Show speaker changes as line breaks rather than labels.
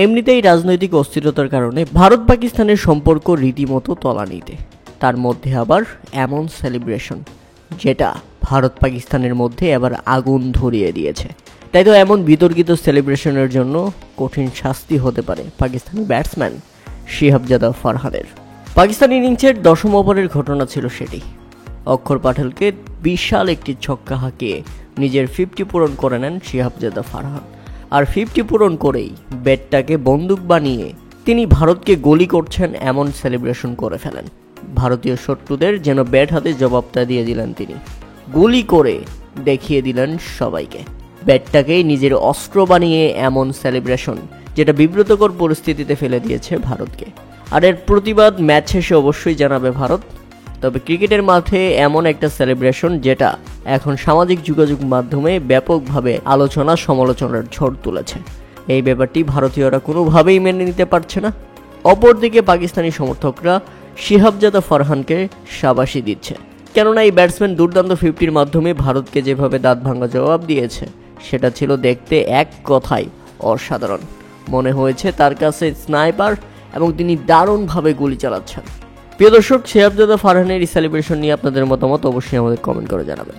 এমনিতেই রাজনৈতিক অস্থিরতার কারণে ভারত পাকিস্তানের সম্পর্ক রীতিমতো তলানিতে, তার মধ্যে আবার এমন সেলিব্রেশন যেটা ভারত পাকিস্তানের মধ্যে এবার আগুন ধরিয়ে দিয়েছে। তাই তো এমন বিতর্কিত সেলিব্রেশনের জন্য কঠিন শাস্তি হতে পারে পাকিস্তানি ব্যাটসম্যান শিহাবজাদা ফারহানের। পাকিস্তান ইনিংসের 10ম ওভারের ঘটনা ছিল সেটি। অক্ষর পাটেলকে বিশাল একটি ছক্কা হাঁকিয়ে নিজের 50 পূরণ করে নেন শিহাবজাদা ফারহান। আর 50 পূরণ করেই ব্যাটটাকে বন্দুক বানিয়ে তিনি ভারতকে গুলি করছেন এমন সেলিব্রেশন করে ফেলেন। ভারতীয় শত্রুদের যেন ব্যাট হাতে জবাবটা দিয়ে দিলেন তিনি, গুলি করে দেখিয়ে দিলেন সবাইকে। ব্যাটটাকেই নিজের অস্ত্র বানিয়ে এমন সেলিব্রেশন যেটা বিব্রতকর পরিস্থিতিতে ফেলে দিয়েছে ভারতকে। আর এর প্রতিবাদ ম্যাচ শেষে অবশ্যই জানাবে ভারত। তবে ক্রিকেটের মাঠে এমন একটা সেলিব্রেশন যেটা এখন সামাজিক যোগাযোগ মাধ্যমে ব্যাপকভাবে আলোচনা সমালোচনার ঝড় তুলেছে, এই ব্যাপারটি ভারতীয়রা কোনোভাবেই মেনে নিতে পারছে না। অপরদিকে পাকিস্তানি সমর্থকরা শিহাবজাদা ফারহানকে শাবাশি দিচ্ছে, কেননা এই ব্যাটসম্যান দুর্দান্ত 50-র মাধ্যমে ভারতকে যেভাবে দাঁত ভাঙা জবাব দিয়েছে সেটা ছিল দেখতে এক কথায় অসাধারণ। মনে হয়েছে তার কাছে স্নাইপার এবং তিনি দারুণভাবে গুলি চালাচ্ছেন। প্রিয় দর্শক, শিহাবজাদা ফারহানের এই সেলিব্রেশন নিয়ে আপনাদের মতামত অবশ্যই আমাদের কমেন্ট করে জানাবেন।